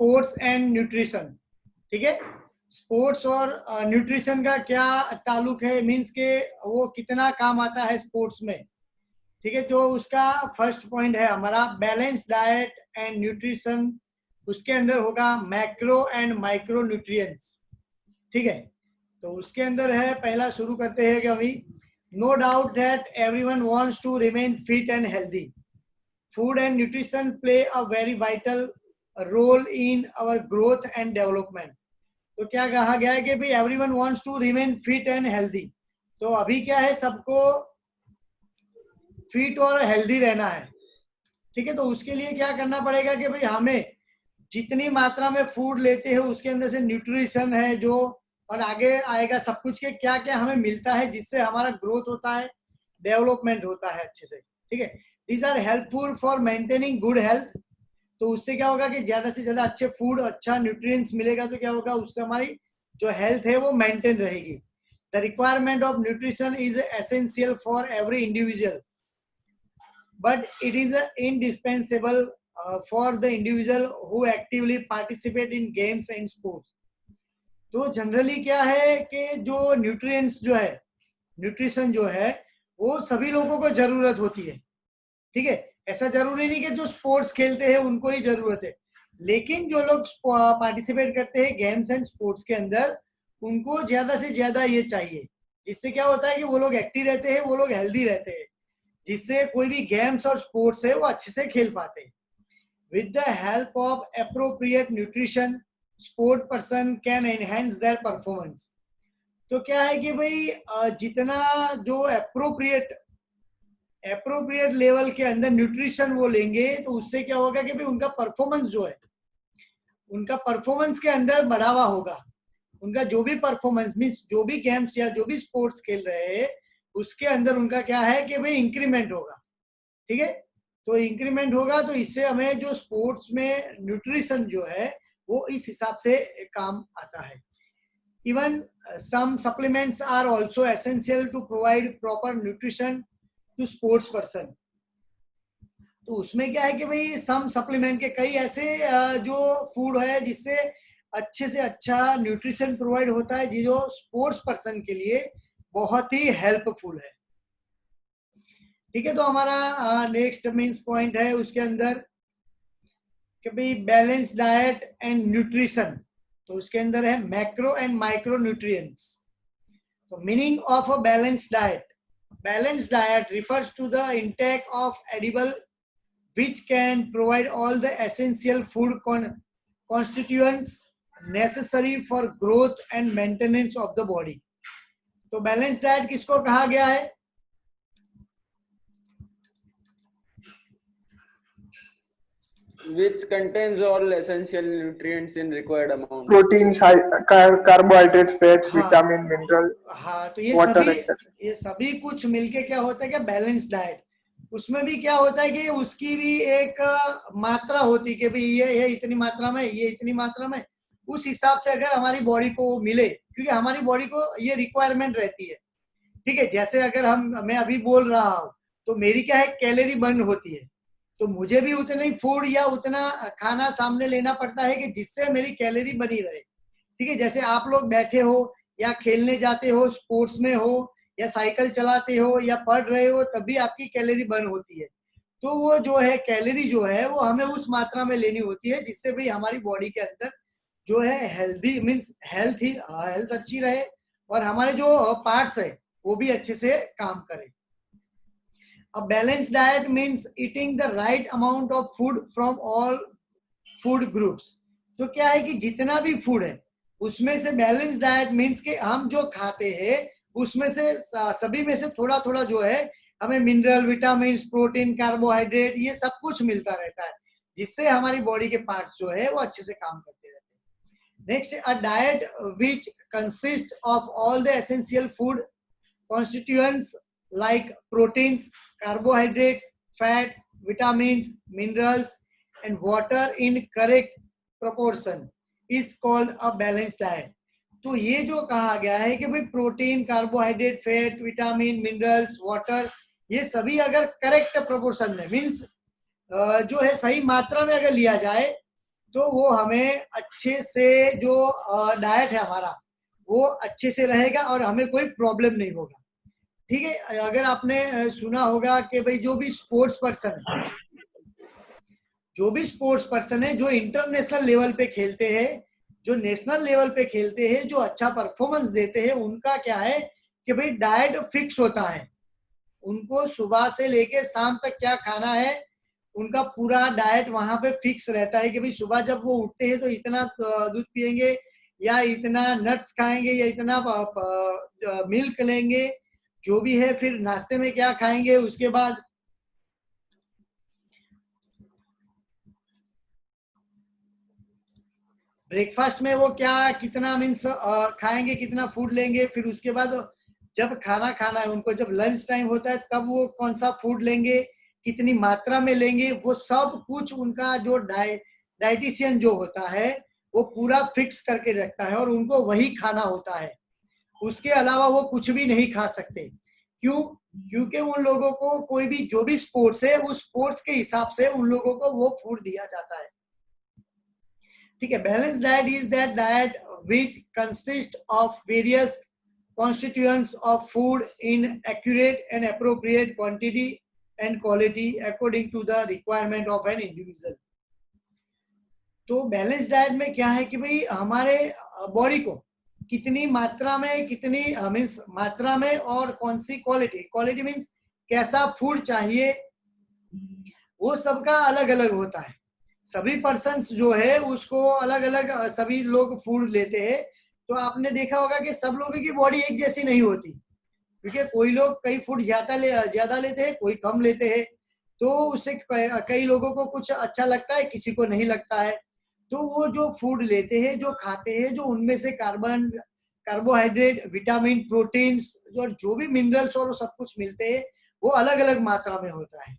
Sports and nutrition. ठीक है, sports और न्यूट्रिशन का क्या ताल्लुक है, मीन्स के वो कितना काम आता है स्पोर्ट्स में। ठीक है, जो उसका फर्स्ट पॉइंट है हमारा बैलेंस डाइट एंड न्यूट्रिशन, उसके अंदर होगा मैक्रो एंड माइक्रो न्यूट्रिएंट्स। ठीक है, तो उसके अंदर है, पहला शुरू करते हैं कि अभी no doubt that everyone wants to remain fit and healthy. Food and nutrition play a very vital role in our growth and development. तो क्या कहा गया है कि भाई everyone wants to remain fit and healthy. तो अभी क्या है, सबको फिट और हेल्दी रहना है। ठीक है, तो उसके लिए क्या करना पड़ेगा कि भाई हमें जितनी मात्रा में फूड लेते हैं उसके अंदर से न्यूट्रिशन है जो, और आगे आएगा सब कुछ के क्या क्या हमें मिलता है जिससे हमारा ग्रोथ होता है, डेवलपमेंट होता है अच्छे से। ठीक है, these are helpful for maintaining good health. तो उससे क्या होगा कि ज्यादा से ज्यादा अच्छे फूड, अच्छा न्यूट्रिएंट्स मिलेगा तो क्या होगा, उससे हमारी जो हेल्थ है वो मेंटेन रहेगी। The requirement of nutrition is essential for every individual, but it is indispensable for the individual who actively participate in games and sports. तो जनरली क्या है कि जो न्यूट्रिएंट्स जो है, न्यूट्रिशन जो है वो सभी लोगों को जरूरत होती है। ठीक है, ऐसा जरूरी नहीं कि जो स्पोर्ट्स खेलते हैं उनको ही जरूरत है, लेकिन जो लोग पार्टिसिपेट करते हैं गेम्स एंड स्पोर्ट्स के अंदर उनको ज्यादा से ज्यादा ये चाहिए, जिससे क्या होता है कि वो लोग एक्टिव रहते हैं, वो लोग हेल्दी रहते हैं, जिससे कोई भी गेम्स और स्पोर्ट्स है वो अच्छे से खेल पाते हैं। With the help of appropriate nutrition sport person can enhance their performance. तो क्या है कि भाई जितना जो एप्रोप्रिएट लेवल के अंदर न्यूट्रिशन वो लेंगे तो उससे क्या होगा कि भाई उनका परफॉर्मेंस जो है, उनका परफॉर्मेंस के अंदर बढ़ावा होगा। उनका जो भी परफॉर्मेंस मीन्स जो भी गेम्स या जो भी स्पोर्ट्स खेल रहे हैं उसके अंदर उनका क्या है कि भाई इंक्रीमेंट होगा। ठीक है, तो इंक्रीमेंट होगा तो इससे हमें जो स्पोर्ट्स में न्यूट्रिशन जो है वो इस हिसाब से काम आता है। Even some supplements are also essential to provide proper nutrition to sports person. तो उसमें क्या है कि भाई सम सप्लीमेंट के कई ऐसे जो फूड है जिससे अच्छे से अच्छा न्यूट्रिशन प्रोवाइड होता है जो स्पोर्ट्स पर्सन के लिए बहुत ही हेल्पफुल है। ठीक है, तो हमारा नेक्स्ट मीन्स पॉइंट है उसके अंदर कि भाई बैलेंस डाइट एंड न्यूट्रिशन। तो उसके अंदर है मैक्रो एंड माइक्रो न्यूट्रिएंट्स। तो meaning of a balance diet refers to the intake of edible which can provide all the essential food constituents necessary for growth and maintenance of the body. तो balance diet किसको कहा गया है? which contains all essential nutrients in required amount. Proteins, carbohydrates, fats, vitamin, mineral, हाँ, तो ये सभी कुछ मिलके क्या होता है क्या बैलेंस डाइट। उसमें भी क्या होता है कि उसकी भी एक मात्रा होती है कि भाई ये इतनी मात्रा में, ये इतनी मात्रा में, उस हिसाब से अगर हमारी बॉडी को मिले, क्योंकि हमारी बॉडी को ये रिक्वायरमेंट रहती है। ठीक है, जैसे अगर मैं अभी बोल रहा हूँ तो मेरी क्या है कैलोरी बर्न होती है, तो मुझे भी उतना ही फूड या उतना खाना सामने लेना पड़ता है कि जिससे मेरी कैलोरी बनी रहे। ठीक है, जैसे आप लोग बैठे हो या खेलने जाते हो, स्पोर्ट्स में हो या साइकिल चलाते हो या पढ़ रहे हो, तभी आपकी कैलोरी बर्न होती है। तो वो जो है कैलोरी जो है वो हमें उस मात्रा में लेनी होती है जिससे भाई हमारी बॉडी के अंदर जो है हेल्दी मीन्स हेल्थ अच्छी रहे और हमारे जो पार्ट्स है वो भी अच्छे से काम करें। A balanced diet means eating the right amount of food from all food groups. तो क्या है कि जितना भी फूड है उसमें से बैलेंस डाइट मीन्स कि हम जो खाते हैं उसमें से सभी में से थोड़ा थोड़ा जो है हमें मिनरल, विटामिन, प्रोटीन, कार्बोहाइड्रेट ये सब कुछ मिलता रहता है जिससे हमारी बॉडी के पार्ट्स जो है वो अच्छे से काम करते रहते हैं। Next, a diet which consist of all the essential food constituents like proteins, carbohydrates, fats, vitamins, minerals and water in correct proportion is called a balanced diet. तो ये जो कहा गया है कि भाई protein, carbohydrate, fat, vitamin, minerals, water ये सभी अगर करेक्ट प्रोपोर्शन में मीन्स जो है सही मात्रा में अगर लिया जाए तो वो हमें अच्छे से जो डाइट है हमारा वो अच्छे से रहेगा और हमें कोई प्रॉब्लम नहीं होगा। ठीक है, अगर आपने सुना होगा कि भाई जो भी स्पोर्ट्स पर्सन है जो इंटरनेशनल लेवल पे खेलते हैं, जो नेशनल लेवल पे खेलते हैं, जो अच्छा परफॉर्मेंस देते हैं, उनका क्या है कि भाई डाइट फिक्स होता है। उनको सुबह से लेके शाम तक क्या खाना है उनका पूरा डाइट वहां पे फिक्स रहता है कि भाई सुबह जब वो उठते हैं तो इतना दूध पिएंगे या इतना नट्स खाएंगे या इतना मिल्क लेंगे, जो भी है। फिर नाश्ते में क्या खाएंगे, उसके बाद ब्रेकफास्ट में वो क्या कितना मीन्स खाएंगे, कितना फूड लेंगे। फिर उसके बाद जब खाना खाना है उनको, जब लंच टाइम होता है तब वो कौन सा फूड लेंगे, कितनी मात्रा में लेंगे, वो सब कुछ उनका जो डाइटिशियन जो होता है वो पूरा फिक्स करके रखता है और उनको वही खाना होता है। उसके अलावा वो कुछ भी नहीं खा सकते। क्यों? क्योंकि उन लोगों को कोई भी जो भी स्पोर्ट्स है उस स्पोर्ट्स के हिसाब से उन लोगों को वो फूड दिया जाता है। ठीक है, balance diet is that diet which consist of various constituents of food in accurate and appropriate quantity and quality according to the requirement of an individual। तो बैलेंस डाइट में क्या है कि भाई हमारे बॉडी को कितनी मात्रा में, कितनी मीन्स मात्रा में और कौन सी क्वालिटी मीन्स कैसा फूड चाहिए, वो सबका अलग अलग होता है। सभी पर्सन्स जो है उसको अलग अलग सभी लोग फूड लेते हैं। तो आपने देखा होगा कि सब लोगों की बॉडी एक जैसी नहीं होती, क्योंकि कोई लोग कई फूड ज्यादा लेते हैं, कोई कम लेते हैं। तो उससे कई लोगों को कुछ अच्छा लगता है, किसी को नहीं लगता है। तो वो जो फूड लेते हैं, जो खाते हैं, जो उनमें से कार्बोहाइड्रेट, विटामिन, प्रोटीन्स और जो भी मिनरल्स और सब कुछ मिलते हैं वो अलग अलग मात्रा में होता है।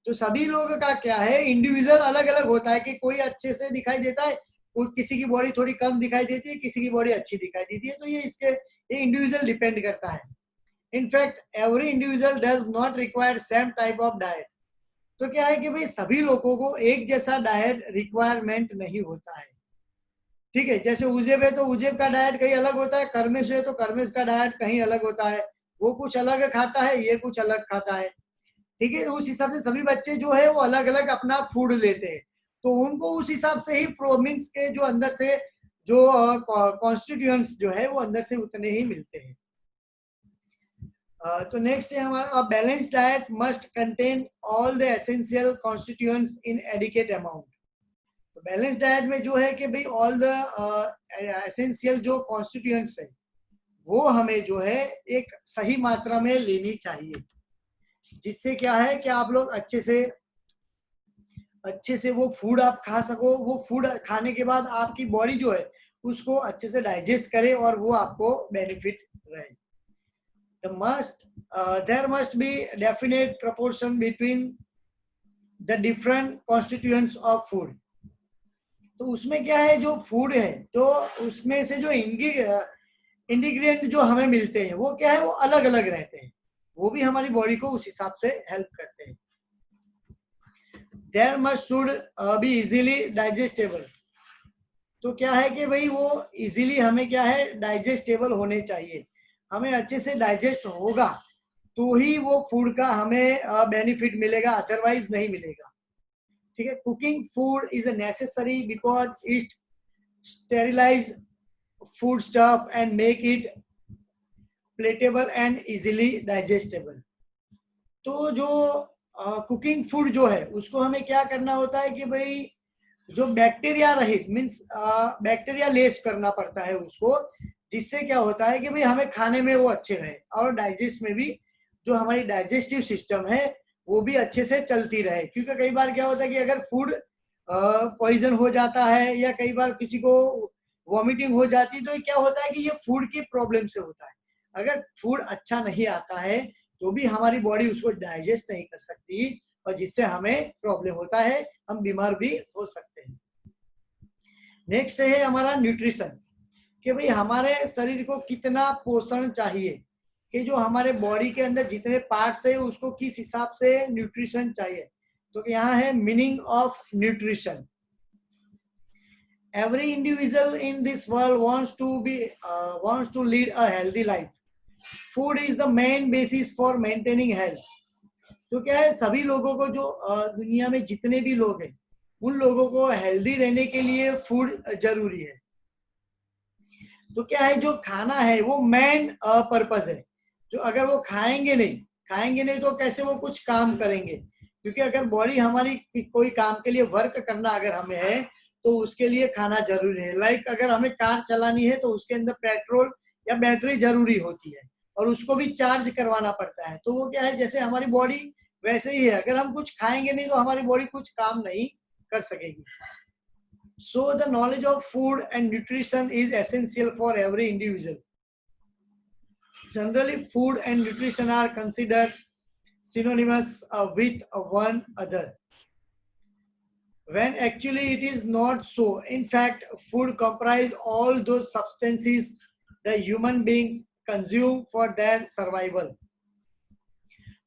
तो सभी लोगों का क्या है, इंडिविजुअल अलग अलग होता है कि कोई अच्छे से दिखाई देता है, किसी की बॉडी थोड़ी कम दिखाई देती है, किसी की बॉडी अच्छी दिखाई देती है। तो ये इंडिविजुअल डिपेंड करता है। In fact every individual does not require same type of diet. तो क्या है कि भाई सभी लोगों को एक जैसा डाइट रिक्वायरमेंट नहीं होता है। ठीक है, जैसे उजेब है तो उजेब का डाइट कहीं अलग होता है, कर्मेश है तो कर्मेश का डाइट कहीं अलग होता है। वो कुछ अलग खाता है, ये कुछ अलग खाता है। ठीक है, उस हिसाब से सभी बच्चे जो है वो अलग अलग अपना फूड लेते हैं। तो उनको उस हिसाब से ही प्रोमिन्स के जो अंदर से जो कॉन्स्टिट्यूएंट्स जो है वो अंदर से उतने ही मिलते हैं। तो नेक्स्ट है हमारा balance diet must contain all the essential constituents in adequate amount. तो बैलेंस डाइट में जो है कि भाई ऑल द एसेंशियल जो कॉन्स्टिट्यूएंट्स है वो हमें जो है एक सही मात्रा में लेनी चाहिए, जिससे क्या है कि आप लोग अच्छे से वो फूड आप खा सको। वो फूड खाने के बाद आपकी बॉडी जो है उसको अच्छे से डाइजेस्ट करे और वो आपको बेनिफिट रहे। there must be definite proportion between the different constituents of food। तो उसमें क्या है, जो फूड है तो उसमें से जो इंग्रेडिएंट जो हमें मिलते हैं वो क्या है, वो अलग अलग रहते हैं। वो भी हमारी बॉडी को उस हिसाब से हेल्प करते हैं। There must should be easily digestible. तो क्या है कि भाई वो इजीली हमें क्या है डाइजेस्टेबल होने चाहिए। हमें अच्छे से डाइजेस्ट होगा तो ही वो फूड का हमें बेनिफिट मिलेगा, अदरवाइज नहीं मिलेगा। ठीक है, cooking food is necessary because it sterilize food stuff and make it palatable and easily digestible. तो जो कुकिंग फूड जो है उसको हमें क्या करना होता है कि भाई जो बैक्टीरिया रहित मीन्स बैक्टीरिया लेस करना पड़ता है उसको, जिससे क्या होता है कि भाई हमें खाने में वो अच्छे रहे और डाइजेस्ट में भी जो हमारी डाइजेस्टिव सिस्टम है वो भी अच्छे से चलती रहे। क्योंकि कई बार क्या होता है कि अगर फूड पॉइजन हो जाता है या कई बार किसी को वॉमिटिंग हो जाती है, तो क्या होता है कि ये फूड की प्रॉब्लम से होता है। अगर फूड अच्छा नहीं आता है तो भी हमारी बॉडी उसको डाइजेस्ट नहीं कर सकती और जिससे हमें प्रॉब्लम होता है, हम बीमार भी हो सकते हैं। नेक्स्ट है हमारा न्यूट्रिशन, कि भाई हमारे शरीर को कितना पोषण चाहिए, कि जो हमारे बॉडी के अंदर जितने पार्ट्स है उसको किस हिसाब से न्यूट्रिशन चाहिए। तो यहाँ है meaning of nutrition. every individual in this world wants to lead a healthy life. Food is the main basis for maintaining health. तो क्या है, सभी लोगों को जो दुनिया में जितने भी लोग हैं उन लोगों को हेल्दी रहने के लिए फूड जरूरी है. तो क्या है, जो खाना है वो मेन पर्पस है. जो अगर वो खाएंगे नहीं तो कैसे वो कुछ काम करेंगे, क्योंकि अगर बॉडी हमारी कोई काम के लिए वर्क करना अगर हमें है तो उसके लिए खाना जरूरी है. लाइक अगर हमें कार चलानी है तो उसके अंदर पेट्रोल या बैटरी जरूरी होती है और उसको भी चार्ज करवाना पड़ता है. तो वो क्या है, जैसे हमारी बॉडी वैसे ही है, अगर हम कुछ खाएंगे नहीं तो हमारी बॉडी कुछ काम नहीं कर सकेगी. So the knowledge of food and nutrition is essential for every individual. Generally, food and nutrition are considered synonymous with one another, when actually it is not so. In fact, food comprises all those substances the human beings consume for their survival.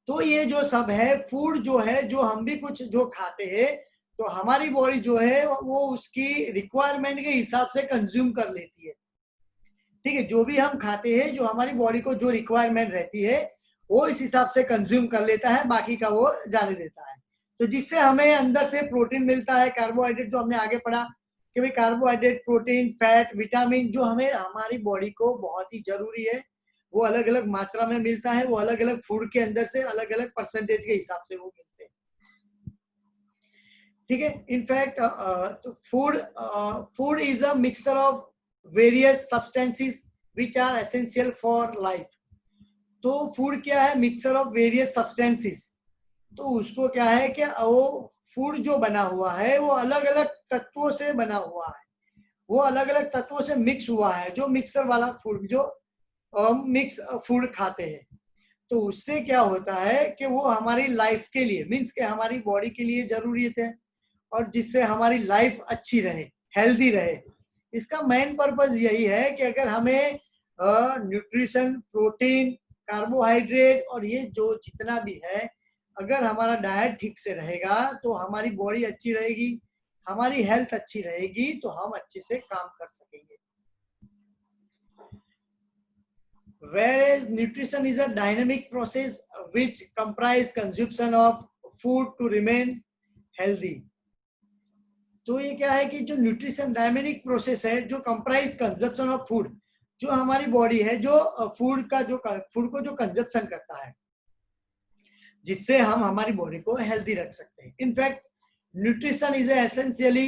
तो ये जो सब है, food जो है, जो हम भी कुछ जो खाते हैं तो हमारी बॉडी जो है वो उसकी रिक्वायरमेंट के हिसाब से कंज्यूम कर लेती है. ठीक है, जो भी हम खाते हैं, जो हमारी बॉडी को जो रिक्वायरमेंट रहती है वो इस हिसाब से कंज्यूम कर लेता है, बाकी का वो जाने देता है. तो जिससे हमें अंदर से प्रोटीन मिलता है, कार्बोहाइड्रेट जो हमने आगे पढ़ा कि भाई कार्बोहाइड्रेट, प्रोटीन, फैट, विटामिन जो हमें हमारी बॉडी को बहुत ही जरूरी है वो अलग अलग मात्रा में मिलता है. वो अलग अलग फूड के अंदर से अलग अलग परसेंटेज के हिसाब से वो मिलते हैं. ठीक है, in fact food is a mixture of various substances which are essential for life. तो फूड क्या है, मिक्सचर ऑफ वेरियस सब्सटेंसेस. तो उसको क्या है कि वो फूड जो बना हुआ है वो अलग अलग तत्वों से बना हुआ है, वो अलग अलग तत्वों से मिक्स हुआ है. जो मिक्सर वाला फूड, जो मिक्स फूड खाते हैं, तो उससे क्या होता है कि वो हमारी लाइफ के लिए, मीन्स के हमारी बॉडी के लिए जरूरी है और जिससे हमारी लाइफ अच्छी रहे, हेल्दी रहे. इसका मेन पर्पस यही है कि अगर हमें न्यूट्रिशन, प्रोटीन, कार्बोहाइड्रेट और ये जो जितना भी है, अगर हमारा डाइट ठीक से रहेगा तो हमारी बॉडी अच्छी रहेगी, हमारी हेल्थ अच्छी रहेगी, तो हम अच्छे से काम कर सकेंगे. Whereas nutrition is a dynamic process which comprise consumption of food to remain healthy. तो ये क्या है कि जो न्यूट्रिशन डायनेमिक प्रोसेस है, जो कंप्राइज कंजप्शन ऑफ फूड, जो हमारी बॉडी है जो फूड को जो कंजप्शन करता है, जिससे हम हमारी बॉडी को हेल्दी रख सकते हैं. In fact nutrition is essentially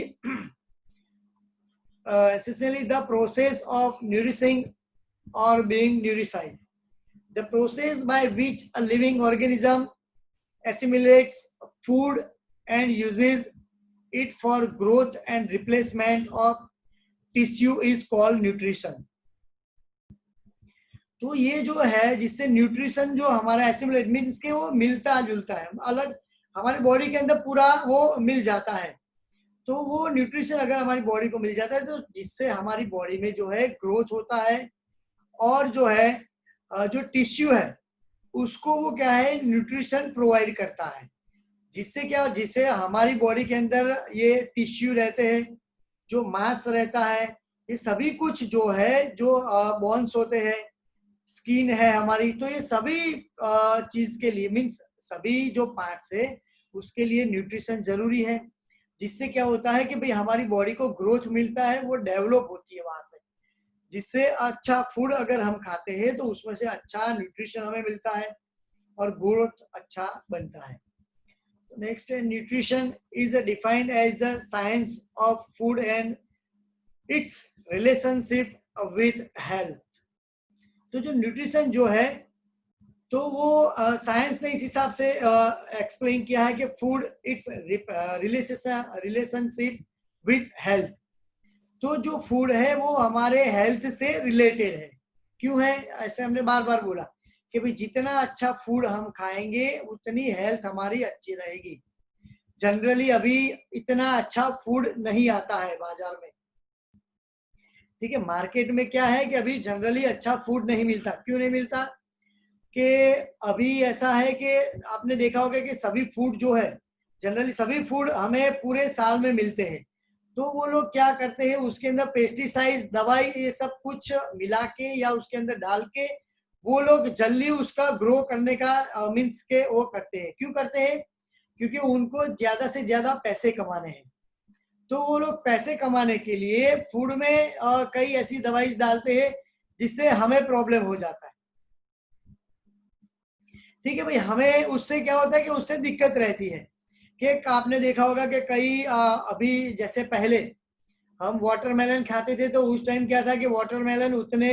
the process of nourishing or being nourished, the process by which a living organism assimilates food and uses it for growth and replacement of tissue is called nutrition. तो ये जो है जिससे nutrition जो हमारा assimilate means के वो मिलता जुलता है, अलग हमारी बॉडी के अंदर पूरा वो मिल जाता है. तो वो न्यूट्रिशन अगर हमारी बॉडी को मिल जाता है तो जिससे हमारी बॉडी में जो है ग्रोथ होता है और जो है जो टिश्यू है उसको वो क्या है न्यूट्रिशन प्रोवाइड करता है. जिससे क्या, जिससे हमारी बॉडी के अंदर ये टिश्यू रहते हैं, जो मांस रहता है, ये सभी कुछ जो है, जो बोन्स होते हैं, स्किन है हमारी, तो ये सभी चीज के लिए मीन्स सभी जो पार्ट्स है उसके लिए न्यूट्रिशन जरूरी है. जिससे क्या होता है कि भाई हमारी बॉडी को ग्रोथ मिलता है, वो डेवलप होती है वहां से. जिससे अच्छा फूड अगर हम खाते हैं तो उसमें से अच्छा न्यूट्रिशन हमें मिलता है और ग्रोथ अच्छा बनता है. नेक्स्ट है, nutrition is defined as the science of food and its relationship with health. तो जो न्यूट्रिशन जो है तो वो साइंस ने इस हिसाब से एक्सप्लेन किया है कि food it's relationship with health. तो जो फूड है वो हमारे हेल्थ से रिलेटेड है. क्यों है ऐसे, हमने बार बार बोला कि भाई जितना अच्छा फूड हम खाएंगे उतनी हेल्थ हमारी अच्छी रहेगी. जनरली अभी इतना अच्छा फूड नहीं आता है बाजार में. ठीक है, मार्केट में क्या है कि अभी जनरली अच्छा फूड नहीं मिलता. क्यों नहीं मिलता, कि अभी ऐसा है कि आपने देखा होगा कि सभी फूड जो है, जनरली सभी फूड हमें पूरे साल में मिलते हैं. तो वो लोग क्या करते हैं, उसके अंदर पेस्टिसाइड, दवाई, ये सब कुछ मिला के या उसके अंदर डाल के वो लोग जल्दी उसका ग्रो करने का मीन्स के वो करते हैं। क्यों करते हैं? क्योंकि उनको ज्यादा से ज्यादा पैसे कमाने हैं। तो वो लोग पैसे कमाने के लिए फूड में कई ऐसी दवाई डालते हैं जिससे हमें प्रॉब्लम हो जाता है। ठीक है भाई, हमें उससे क्या होता है कि उससे दिक्कत रहती है कि आपने देखा होगा कि कई अभी जैसे पहले हम वाटरमेलन खाते थे तो उस टाइम क्या था कि वाटरमेलन उतने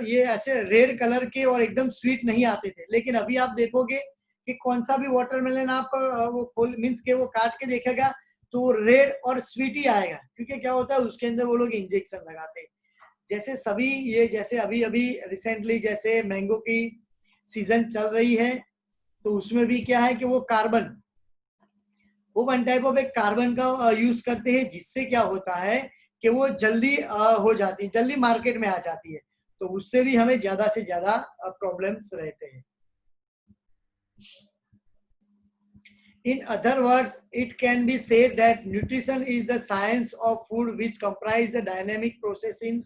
ये ऐसे रेड कलर के और एकदम स्वीट नहीं आते थे। लेकिन अभी आप देखोगे कि कौन सा भी वाटरमेलन आप वो खोल मीन्स के वो काट के देखेगा तो रेड और स्वीट ही आएगा। क्योंकि क्या होता है उसके अंदर वो लोग इंजेक्शन लगाते हैं। जैसे सभी ये जैसे अभी अभी रिसेंटली जैसे मैंगो की सीजन चल रही है तो उसमें भी क्या है कि वो कार्बन, वो वन टाइप ऑफ एक कार्बन का यूज करते हैं जिससे क्या होता है कि वो जल्दी हो जाती है, जल्दी मार्केट में आ जाती है। तो उससे भी हमें ज्यादा से ज्यादा प्रॉब्लम्स रहते हैं। In other words, it can be said that nutrition is the science of food which comprise the dynamic process in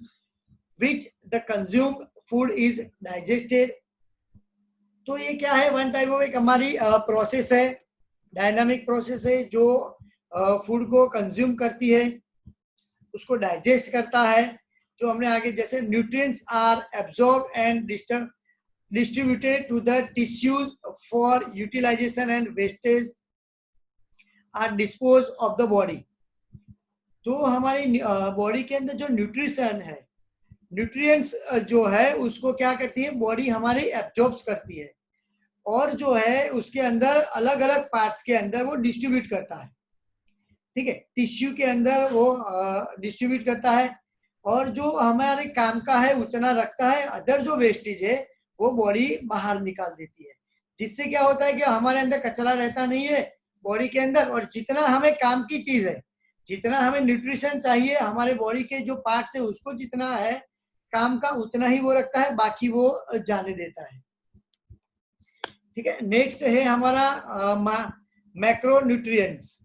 which the consumed food is digested. तो ये क्या है, वन टाइप ऑफ एक हमारी प्रोसेस है, dynamic process है जो food को कंज्यूम करती है, उसको डाइजेस्ट करता है। जो हमने आगे जैसे nutrients are absorb and distributed to the tissues for utilization and wastage are disposed of the body. तो हमारी बॉडी के अंदर जो न्यूट्रिशन है, न्यूट्रिएंट्स जो है उसको क्या करती है बॉडी हमारी एब्जॉर्ब करती है और जो है उसके अंदर अलग अलग पार्ट्स के अंदर वो डिस्ट्रीब्यूट करता है। ठीक है, टिश्यू के अंदर वो डिस्ट्रीब्यूट करता है और जो हमारे काम का है उतना रखता है, अदर जो वेस्टेज है वो बॉडी बाहर निकाल देती है। जिससे क्या होता है कि हमारे अंदर कचरा रहता नहीं है बॉडी के अंदर, और जितना हमें काम की चीज है, जितना हमें न्यूट्रिशन चाहिए हमारे बॉडी के जो पार्ट्स है उसको जितना है काम का उतना ही वो रखता है, बाकी वो जाने देता है। ठीक है, नेक्स्ट है हमारा मैक्रो न्यूट्रिएंट्स।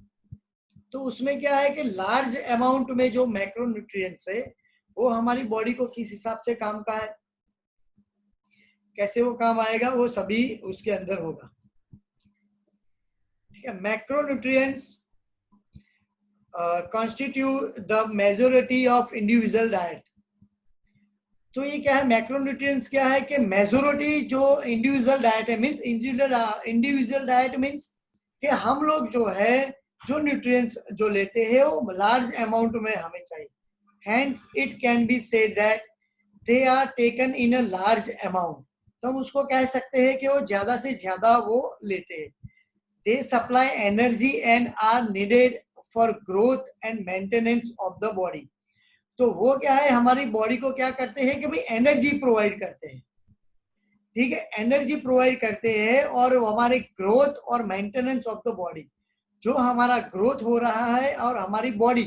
तो उसमें क्या है कि लार्ज अमाउंट में जो मैक्रो न्यूट्रिएंट्स है वो हमारी बॉडी को किस हिसाब से काम का है, कैसे वो काम आएगा, वो सभी उसके अंदर होगा। ठीक है, macro nutrients constitute the majority of individual diet. तो ये क्या है, मैक्रो न्यूट्रिएंट्स क्या है कि मेजोरिटी जो इंडिविजुअल डाइट है, मीन्स इंडिविजुअल डाइट मीन्स कि हम लोग जो है जो न्यूट्रिएंट्स जो लेते हैं वो लार्ज अमाउंट में हमें चाहिए। Hence it can be said that they are taken in a large amount. तो हम उसको कह सकते हैं कि वो ज्यादा से ज्यादा वो लेते हैं। They supply energy and are needed for growth and maintenance of the body. तो वो क्या है हमारी बॉडी को क्या करते हैं कि भाई एनर्जी प्रोवाइड करते हैं। ठीक है, एनर्जी प्रोवाइड करते हैं और हमारे ग्रोथ और मेंटेनेंस ऑफ द बॉडी, जो हमारा ग्रोथ हो रहा है और हमारी बॉडी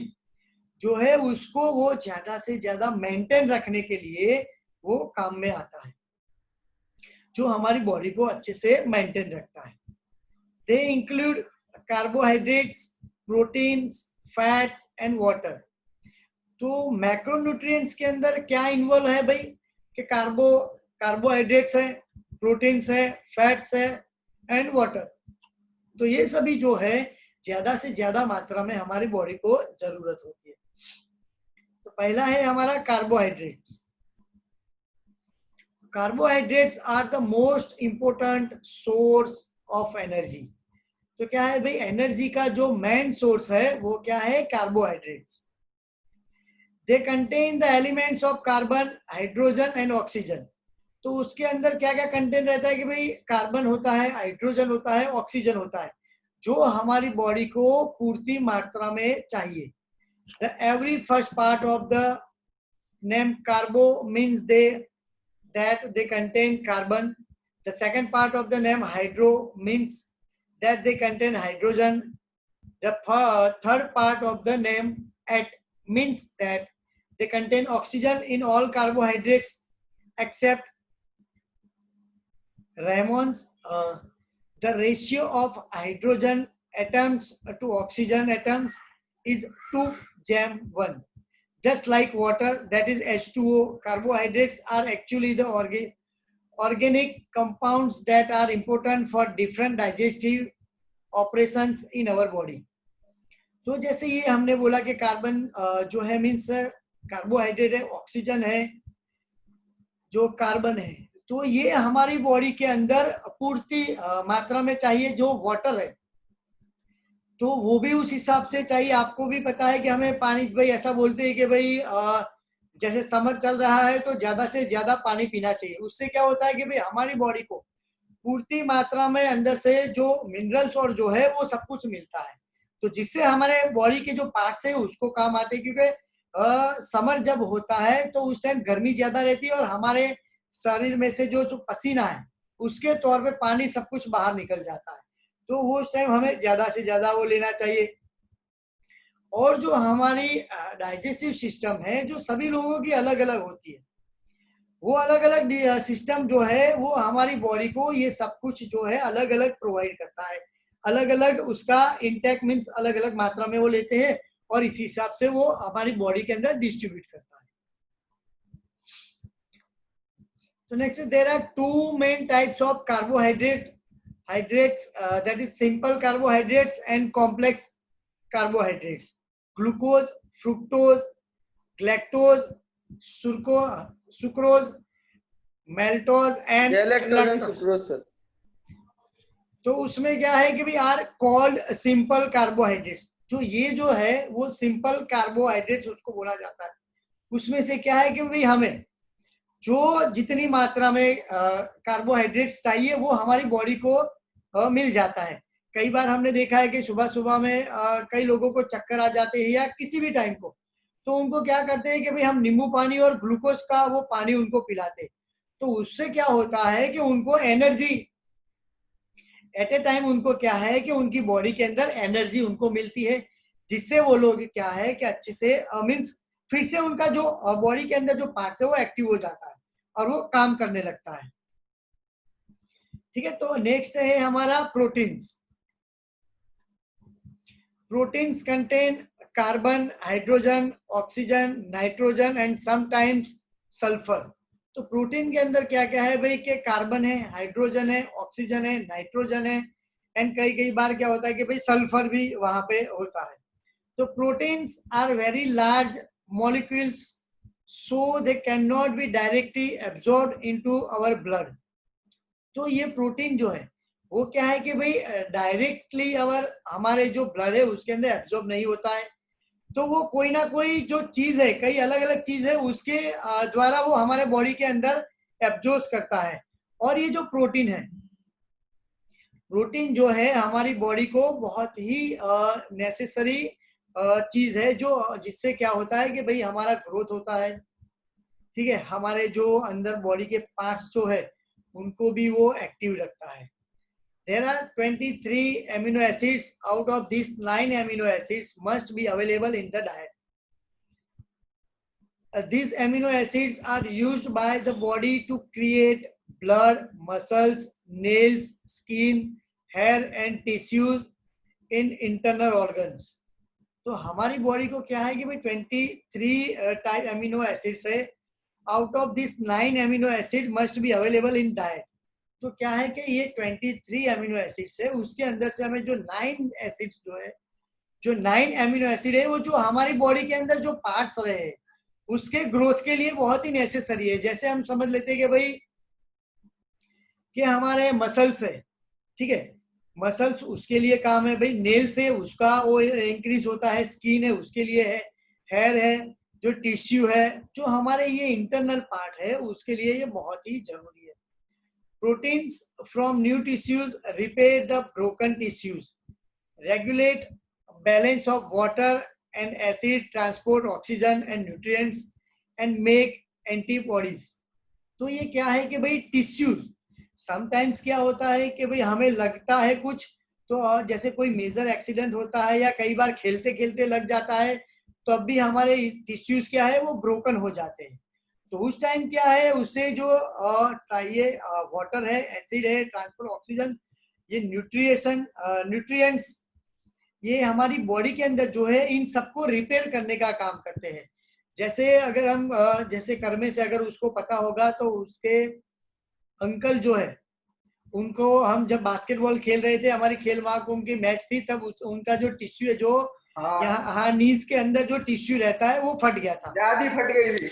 जो है उसको वो ज्यादा से ज्यादा मेंटेन रखने के लिए वो काम में आता है, जो हमारी बॉडी को अच्छे से मेंटेन रखता है। They include carbohydrates, proteins, fats and water. तो मैक्रोन्यूट्रिएंट्स के अंदर क्या इन्वॉल्व है भाई कि कार्बोहाइड्रेट्स है, प्रोटीन्स है, फैट्स है एंड वाटर। तो ये सभी जो है ज्यादा से ज्यादा मात्रा में हमारी बॉडी को जरूरत होती है। तो पहला है हमारा carbohydrates. Carbohydrates are the most important source of energy. तो क्या है भाई, एनर्जी का जो मेन सोर्स है वो क्या है, carbohydrates. They contain the elements of carbon, hydrogen and oxygen. तो उसके अंदर क्या क्या कंटेंट रहता है कि भाई कार्बन होता है, हाइड्रोजन होता है, ऑक्सीजन होता है, जो हमारी बॉडी को पूर्ति मात्रा में चाहिए। The every first part of the name कार्बो means that they contain carbon. The second part of the name hydro means that they contain hydrogen. The third part of the name at means that they contain oxygen in all carbohydrates except Raymond's. The ratio of hydrogen atoms to oxygen atoms is 2Jam1. Just like water, that is H2O, carbohydrates are actually the organic compounds that are important for different digestive operations in our body. तो जैसे ये हमने बोला कि carbon जो है means carbohydrate है, oxygen है, जो कार्बन है, तो ये हमारी बॉडी के अंदर पूर्ति मात्रा में चाहिए. जो वाटर है तो वो भी उस हिसाब से चाहिए. आपको भी पता है कि हमें पानी, भाई ऐसा बोलते हैं कि भाई जैसे समर चल रहा है तो ज्यादा से ज्यादा पानी पीना चाहिए. उससे क्या होता है कि भाई हमारी बॉडी को पूर्ति मात्रा में अंदर से जो मिनरल्स और जो है वो सब कुछ मिलता है, तो जिससे हमारे बॉडी के जो पार्ट्स है उसको काम आते हैं. क्योंकि समर जब होता है तो उस टाइम गर्मी ज्यादा रहती है और हमारे शरीर में से जो पसीना है उसके तौर पे पानी सब कुछ बाहर निकल जाता है, तो वो उस टाइम हमें ज्यादा से ज्यादा वो लेना चाहिए. और जो हमारी डाइजेस्टिव सिस्टम है जो सभी लोगों की अलग अलग होती है, वो अलग अलग सिस्टम जो है वो हमारी बॉडी को ये सब कुछ जो है अलग अलग प्रोवाइड करता है. अलग अलग उसका इंटेक मीन्स अलग अलग मात्रा में वो लेते हैं और इसी हिसाब से वो हमारी बॉडी के अंदर डिस्ट्रीब्यूट करता है. So next, there are two main types of carbohydrates, that is simple carbohydrates and complex carbohydrates. Glucose, fructose, galactose, sucrose, maltose and galactose and lactose. sucrose sir. तो उसमें क्या है कि भाई आर कॉल्ड सिंपल कार्बोहाइड्रेट्स. जो ये जो है वो सिंपल कार्बोहाइड्रेट्स उसको बोला जाता है. उसमें से क्या है कि भाई हमें जो जितनी मात्रा में कार्बोहाइड्रेट्स चाहिए वो हमारी बॉडी को मिल जाता है. कई बार हमने देखा है कि सुबह सुबह में कई लोगों को चक्कर आ जाते हैं या किसी भी टाइम को, तो उनको क्या करते हैं कि भाई हम नींबू पानी और ग्लूकोज का वो पानी उनको पिलाते हैं. तो उससे क्या होता है कि उनको एनर्जी एट ए टाइम, उनको क्या है कि उनकी बॉडी के अंदर एनर्जी उनको मिलती है, जिससे वो लोग क्या है कि अच्छे से मीन्स फिर से उनका जो बॉडी के अंदर जो पार्ट्स है वो एक्टिव हो जाता है और वो काम करने लगता है. ठीक है, तो नेक्स्ट है हमारा proteins. Proteins contain carbon, hydrogen, oxygen, nitrogen and sometimes sulphur. तो प्रोटीन के अंदर क्या क्या है भाई कि कार्बन है, हाइड्रोजन है, ऑक्सीजन है, नाइट्रोजन है एंड कई कई बार क्या होता है कि भाई सल्फर भी वहां पे होता है. तो proteins are very large molecules, so they cannot be directly absorbed into our blood. तो ये प्रोटीन जो है वो क्या है कि भाई डायरेक्टली हमारे जो ब्लड है उसके अंदर एब्जॉर्ब नहीं होता है, तो वो कोई ना कोई जो चीज है, कई अलग अलग चीज है उसके द्वारा वो हमारे बॉडी के अंदर एब्जॉर्ब करता है. और ये जो प्रोटीन है, प्रोटीन जो है हमारी बॉडी को बहुत ही नेसेसरी चीज है, जो जिससे क्या होता है कि भाई हमारा ग्रोथ होता है. ठीक है, हमारे जो अंदर बॉडी के पार्ट्स जो है उनको भी वो एक्टिव रखता है. There are 23 amino acids. Out of these 9 amino acids must be available in the diet. These amino acids are used by the body to create blood, muscles, nails, skin, hair and tissues in internal organs. तो हमारी body को क्या है कि भाई 23 type amino acids है. Out of this 9 amino acid must be available in diet. तो क्या है कि ये 23 एमिनो एसिड्स है, उसके अंदर से हमें जो 9 एसिड्स जो है, जो 9 एमिनो एसिड है वो जो हमारी बॉडी के अंदर जो पार्ट्स रहे उसके ग्रोथ के लिए बहुत ही नेसेसरी है. जैसे हम समझ लेते हैं कि भाई कि हमारे मसल्स है, ठीक है, मसल्स उसके लिए काम है भाई, नेल से उसका वो इंक्रीज होता है, स्किन है उसके लिए है, हेयर है, जो टिश्यू है, जो हमारे ये इंटरनल पार्ट है उसके लिए ये बहुत ही जरूरी है. Proteins from new tissues repair the broken tissues, regulate balance of water and acid, transport oxygen and nutrients and make antibodies. तो ये क्या है कि भाई टिश्यूज, समटाइम्स क्या होता है कि भाई हमें लगता है कुछ, तो जैसे कोई मेजर एक्सीडेंट होता है या कई बार खेलते खेलते लग जाता है, तो अब भी हमारे टिश्यूज क्या है वो ब्रोकन हो जाते हैं. तो उस टाइम क्या है उससे जो ये वाटर है, एसिड है, ट्रांसपोर्ट ऑक्सीजन, ये न्यूट्रिएंट्स ये हमारी बॉडी के अंदर जो है इन सबको रिपेयर करने का काम करते हैं। जैसे अगर हम जैसे कर्मे से अगर उसको पता होगा तो उसके अंकल जो है उनको हम जब बास्केटबॉल खेल रहे थे, हमारी खेल महाकुंभ की मैच थी, तब उनका जो टिश्यू है, जो यहाँ नीज के अंदर जो टिश्यू रहता है वो फट गया था, गादी फट गई थी।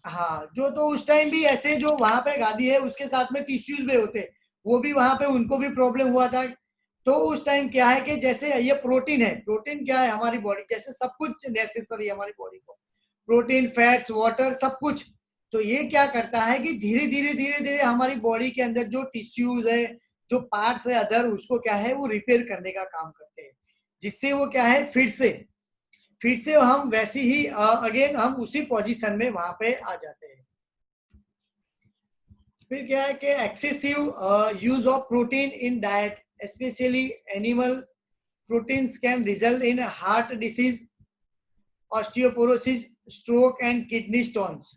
हाँ, जो तो उस टाइम भी ऐसे जो वहां पे गादी है उसके साथ में टिश्यूज भी होते, वो भी वहां पे उनको भी प्रॉब्लम हुआ था। तो उस टाइम क्या है कि जैसे ये प्रोटीन है, प्रोटीन क्या है हमारी बॉडी, जैसे सब कुछ नेसेसरी है हमारी बॉडी को, प्रोटीन, फैट्स, वाटर, सब कुछ। तो ये क्या करता है कि धीरे धीरे धीरे धीरे हमारी बॉडी के अंदर जो टिश्यूज है, जो पार्ट्स है अदर, उसको क्या है वो रिपेयर करने का काम करते हैं, जिससे वो क्या है फिर से हम वैसी ही अगेन हम उसी पोजीशन में वहां पे आ जाते हैं। फिर क्या है कि excessive use of protein in diet, specially animal proteins, can result in heart disease, osteoporosis, stroke and kidney stones.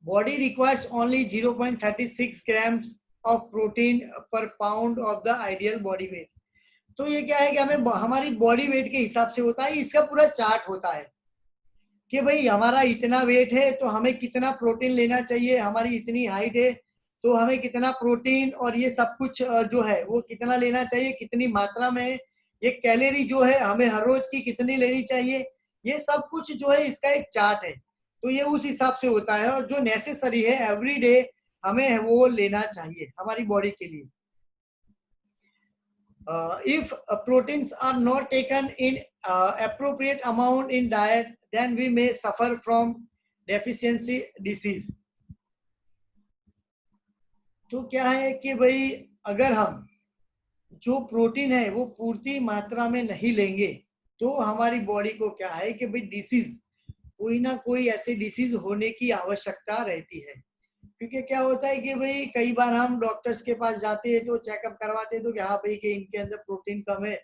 Body requires only 0.36 grams of protein per pound of the ideal body weight. तो ये क्या है कि हमें हमारी body weight के हिसाब से होता है, इसका पूरा चार्ट होता है कि भाई हमारा इतना वेट है तो हमें कितना प्रोटीन लेना चाहिए, हमारी इतनी हाइट है तो हमें कितना प्रोटीन और ये सब कुछ जो है वो कितना लेना चाहिए, कितनी मात्रा में, ये कैलोरी जो है हमें हर रोज की कितनी लेनी चाहिए, ये सब कुछ जो है इसका एक चार्ट है। तो ये उस हिसाब से होता है और जो नेसेसरी है एवरी डे हमें वो लेना चाहिए हमारी बॉडी के लिए। If proteins are not taken in appropriate amount in diet, then we may suffer from deficiency disease. तो क्या है कि भाई अगर हम जो प्रोटीन है वो पूर्ति मात्रा में नहीं लेंगे तो हमारी बॉडी को क्या है कि भाई डिसीज, कोई ना कोई ऐसी डिसीज होने की आवश्यकता रहती है। क्योंकि क्या होता है कि भाई कई बार हम डॉक्टर्स के पास जाते हैं तो चेकअप करवाते हैं तो हाँ भाई कि इनके अंदर प्रोटीन कम है,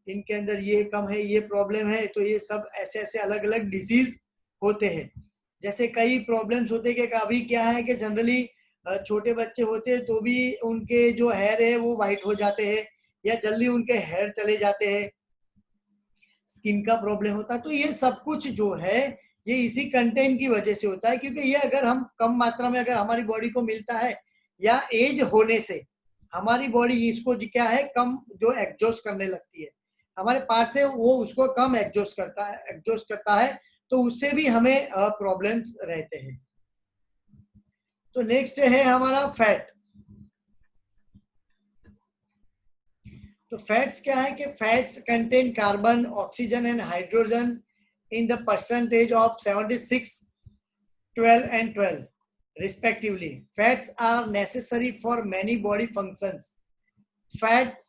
इनके अंदर ये कम है, ये प्रॉब्लम है, तो ये सब ऐसे ऐसे अलग अलग डिसीज होते हैं। जैसे कई प्रॉब्लम्स होते हैं कि अभी क्या है कि जनरली छोटे बच्चे होते हैं तो भी उनके जो हेयर है वो वाइट हो जाते हैं या जल्दी उनके हेयर चले जाते हैं, स्किन का प्रॉब्लम होता है। तो ये सब कुछ जो है ये इसी कंटेंट की वजह से होता है, क्योंकि ये अगर हम कम मात्रा में अगर हमारी बॉडी को मिलता है या एज होने से हमारी बॉडी इसको क्या है कम जो एग्जॉस्ट करने लगती है, हमारे पार्ट से वो उसको कम एग्जॉस्ट करता है, तो उससे भी हमें प्रॉब्लम्स रहते हैं। तो नेक्स्ट है हमारा फैट। तो फैट्स क्या है कि fats contain carbon, oxygen and hydrogen in the percentage of 76, 12 and 12 respectively. Fats are necessary for many body functions. Fats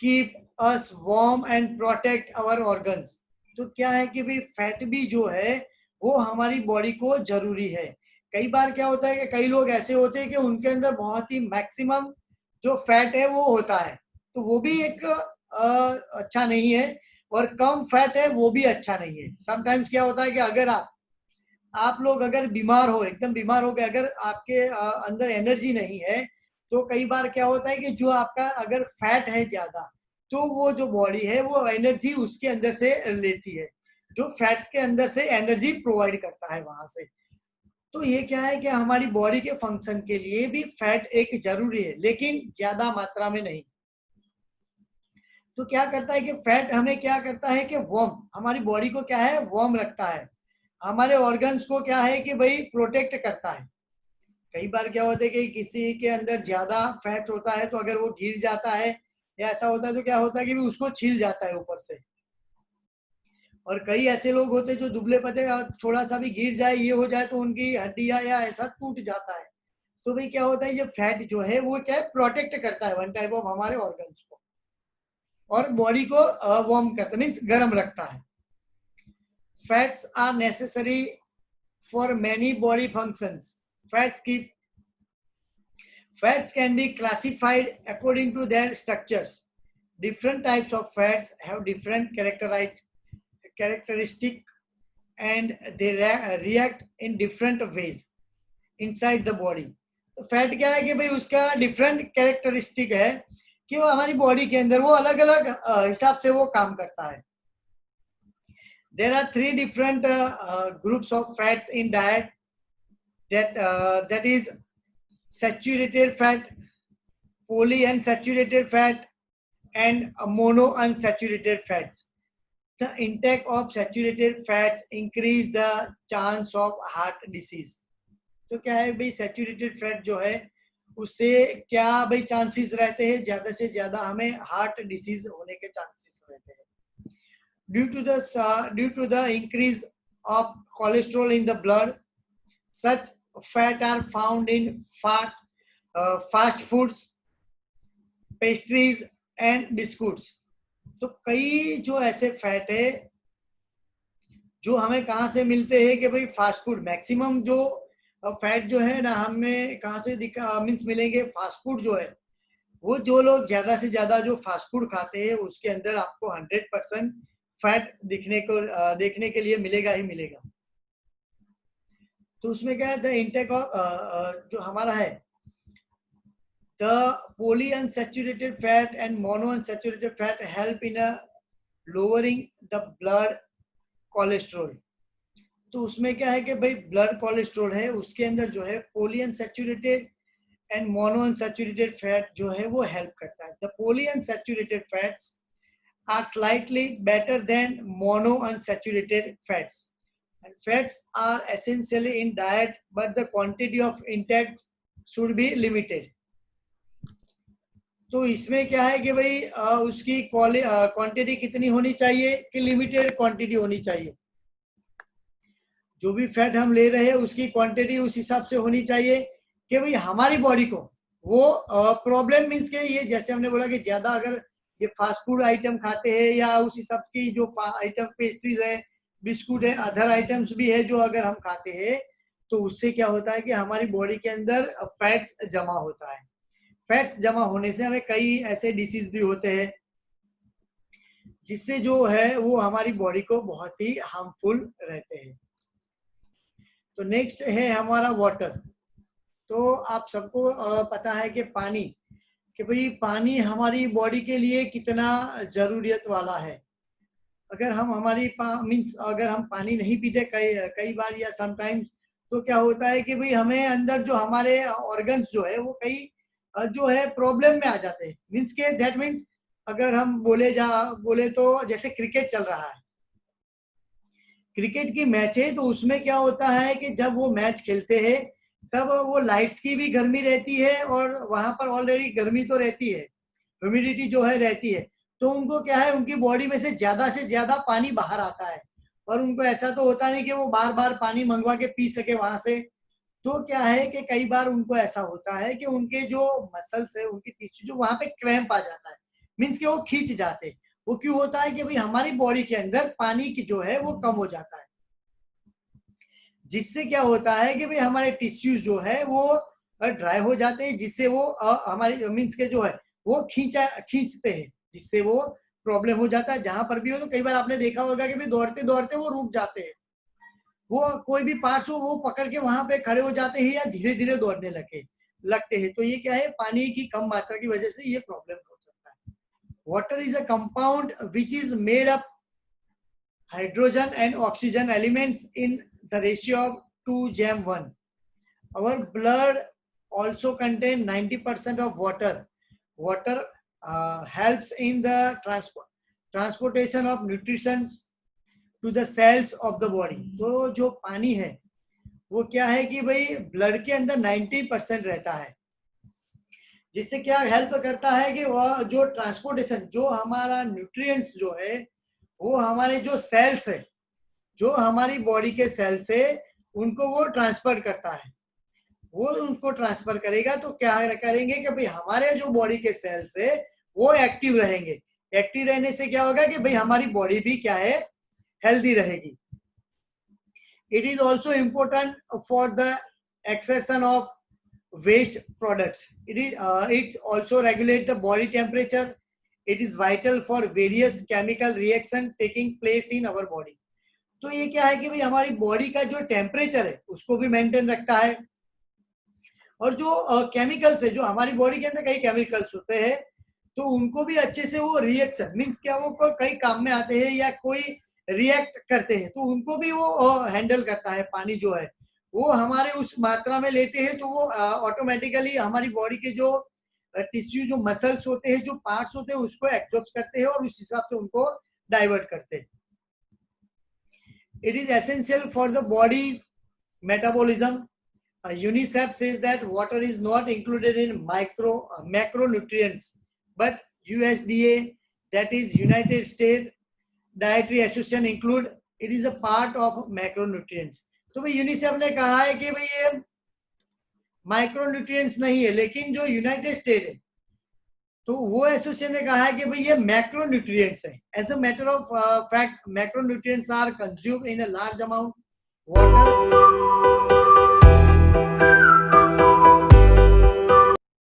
keep us warm and protect our organs. तो क्या है कि भाई फैट भी जो है वो हमारी बॉडी को जरूरी है। कई बार क्या होता है कि कई लोग ऐसे होते हैं कि उनके अंदर बहुत ही मैक्सिमम जो फैट है वो होता है, तो वो भी एक अच्छा नहीं है, और कम फैट है वो भी अच्छा नहीं है। समटाइम्स क्या होता है कि अगर आप लोग अगर बीमार हो, एकदम बीमार हो गए, अगर आपके अंदर एनर्जी नहीं है, तो कई बार क्या होता है कि जो आपका अगर फैट है ज्यादा तो वो जो बॉडी है वो एनर्जी उसके अंदर से लेती है, जो फैट्स के अंदर से एनर्जी प्रोवाइड करता है वहां से। तो ये क्या है कि हमारी बॉडी के फंक्शन के लिए भी फैट एक जरूरी है, लेकिन ज्यादा मात्रा में नहीं। तो क्या करता है कि फैट हमें क्या करता है कि वार्म, हमारी बॉडी को क्या है वार्म रखता है, हमारे ऑर्गन्स को क्या है कि भाई प्रोटेक्ट करता है। कई बार क्या होता है कि किसी के अंदर ज्यादा फैट होता है तो अगर वो गिर जाता है या ऐसा होता है तो क्या होता है कि उसको छील जाता है ऊपर से। और कई ऐसे लोग होते हैं जो दुबले पतले, थोड़ा सा भी गिर जाए ये हो जाए तो उनकी हड्डियां या ऐसा टूट जाता है। तो भाई क्या होता है ये फैट जो है वो क्या है प्रोटेक्ट करता है वन टाइप ऑफ हमारे ऑर्गन्स को, और बॉडी को वार्म करता है, मीन्स गर्म रखता है। Fats are necessary for many body functions. Fats can be classified according to their structures. Different types of fats have different characteristic and they react in different ways inside the body. तो fat क्या है कि भाई उसका different characteristic है कि वो हमारी बॉडी के अंदर वो अलग अलग हिसाब से वो काम करता है. There are 3 different groups of fats in diet. That is saturated fat, polyunsaturated fat, and monounsaturated fats. The intake of saturated fats increase the chance of heart disease. तो क्या है भाई, सैचुरेटेड फैट जो है उससे क्या भाई चांसेस रहते हैं, ज्यादा से ज्यादा हमें हार्ट डिसीज होने के चांसेस रहते हैं. Due to the increase of cholesterol in the blood, such fat are found in fast foods, pastries and biscuits. तो कई जो ऐसे फैट है जो हमें कहाँ से मिलते हैं कि भाई फास्ट फूड, मैक्सिमम जो फैट जो है ना हमें कहाँ से मीन्स मिलेंगे, फास्ट फूड जो है वो जो लोग ज्यादा से ज्यादा जो फास्ट फूड खाते हैं उसके अंदर आपको 100% फैट देखने के लिए मिलेगा ही मिलेगा. तो उसमें क्या है, द इंटेक ऑफ जो हमारा है the polyunsaturated fat and monounsaturated fat help in lowering the blood cholesterol. तो उसमें क्या है कि भाई ब्लड कोलेस्ट्रॉल है उसके अंदर जो है polyunsaturated and monounsaturated fat जो है वो हेल्प करता है. The polyunsaturated fats are slightly better than monounsaturated fats. And fats are essentially in diet, but the quantity of intake should be limited. तो इसमें क्या है कि भाई उसकी क्वांटिटी कितनी होनी चाहिए कि लिमिटेड क्वांटिटी होनी चाहिए. जो भी फैट हम ले रहे हैं उसकी क्वांटिटी उस हिसाब से होनी चाहिए कि भाई हमारी बॉडी को वो प्रॉब्लम मीन्स के ये जैसे हमने बोला कि ज्यादा अगर ये फास्ट फूड आइटम खाते हैं या उस हिसाब की जो आइटम पेस्ट्रीज है, बिस्कुट है, अदर आइटम्स भी है जो अगर हम खाते हैं तो उससे क्या होता है कि हमारी बॉडी के अंदर फैट्स जमा होता है. फैट्स जमा होने से हमें कई ऐसे डिसीज भी होते हैं जिससे जो है वो हमारी बॉडी को बहुत ही हार्मफुल रहते हैं. तो नेक्स्ट है हमारा वाटर. तो आप सबको पता है कि पानी, कि भाई पानी हमारी बॉडी के लिए कितना जरूरियत वाला है. अगर हम हमारी मीन्स अगर हम पानी नहीं पीते कई बार या समटाइम्स तो क्या होता है कि भाई हमें अंदर जो हमारे ऑर्गन्स जो है वो कई जो है प्रॉब्लम में आ जाते हैं. मीन्स के दैट मीन्स अगर हम बोले तो जैसे क्रिकेट चल रहा है, क्रिकेट की मैच है तो उसमें क्या होता है कि जब वो मैच खेलते हैं तब वो लाइट्स की भी गर्मी रहती है और वहां पर ऑलरेडी गर्मी तो रहती है, ह्यूमिडिटी जो है रहती है. तो उनको क्या है उनकी बॉडी में से ज्यादा पानी बाहर आता है और उनको ऐसा तो होता नहीं कि वो बार बार पानी मंगवा के पी सके वहां से. तो क्या है कि कई बार उनको ऐसा होता है कि उनके जो मसल्स है, उनकी टिश्यू जो वहां पे क्रैम्प आ जाता है, मीन्स कि वो खींच जाते हैं. वो क्यों होता है कि भाई हमारी बॉडी के अंदर पानी की जो है वो कम हो जाता है, जिससे क्या होता है कि भाई हमारे टिश्यूज जो है वो ड्राई हो जाते हैं, जिससे वो हमारी मीन्स के जो है वो खींचते हैं, जिससे वो प्रॉब्लम हो जाता है. जहां पर भी हो तो कई बार आपने देखा होगा कि भाई दौड़ते दौड़ते वो रुक जाते हैं, वो कोई भी पार्ट्स हो वो पकड़ के वहां पे खड़े हो जाते हैं या धीरे धीरे दौड़ने लगते हैं. तो ये क्या है, पानी की कम मात्रा की वजह से ये प्रॉब्लम हो सकता है. Water is a compound which is made up hydrogen and oxygen elements in the ratio of 2:1. Our blood also contain 90% of water. Water helps in the transportation of nutrition to the cells of the body. तो जो पानी है वो क्या है कि भाई blood के अंदर 90% रहता है, जिससे क्या हेल्प करता है कि वह जो ट्रांसपोर्टेशन, जो हमारा न्यूट्रिएंट्स जो है वो हमारे जो सेल्स है, जो हमारी बॉडी के सेल्स है उनको वो ट्रांसफर करता है. वो उनको ट्रांसफर करेगा तो क्या करेंगे कि भाई हमारे जो बॉडी के सेल्स है वो एक्टिव रहेंगे. एक्टिव रहने से क्या होगा कि भाई हमारी बॉडी भी क्या है, हेल्दी रहेगी. It is also important for the exertion of waste products. It also regulate the body temperature. It is vital for various chemical reaction taking place in our body. तो ये क्या है कि भाई हमारी बॉडी का जो टेम्परेचर है उसको भी मेंटेन रखता है, और जो केमिकल्स है, जो हमारी बॉडी के अंदर कई केमिकल्स होते हैं तो उनको भी अच्छे से वो रिएक्शन मीन्स क्या वो कई काम में आते हैं या कोई रिएक्ट करते हैं तो उनको भी वो हैंडल करता है। पानी जो है वो हमारे उस मात्रा में लेते हैं तो वो ऑटोमेटिकली हमारी बॉडी के जो टिश्यू जो मसल्स होते हैं जो पार्ट्स होते हैं उसको एब्जॉर्ब करते हैं और उस हिसाब से उनको डाइवर्ट करते हैं। It is essential for the bodies metabolism. UNICEF says that water is not included in macronutrients, but USDA, that is United States Dietary Association, include it is a part of macronutrients। तो भाई UNICEF ने कहा है कि भाई ये micronutrients नहीं है, लेकिन जो यूनाइटेड स्टेट है तो वो एसोसिएशन ने कहा है कि भाई ये मैक्रोन्यूट्रिएंट्स है। As a matter of fact macronutrients are consumed in a large amount water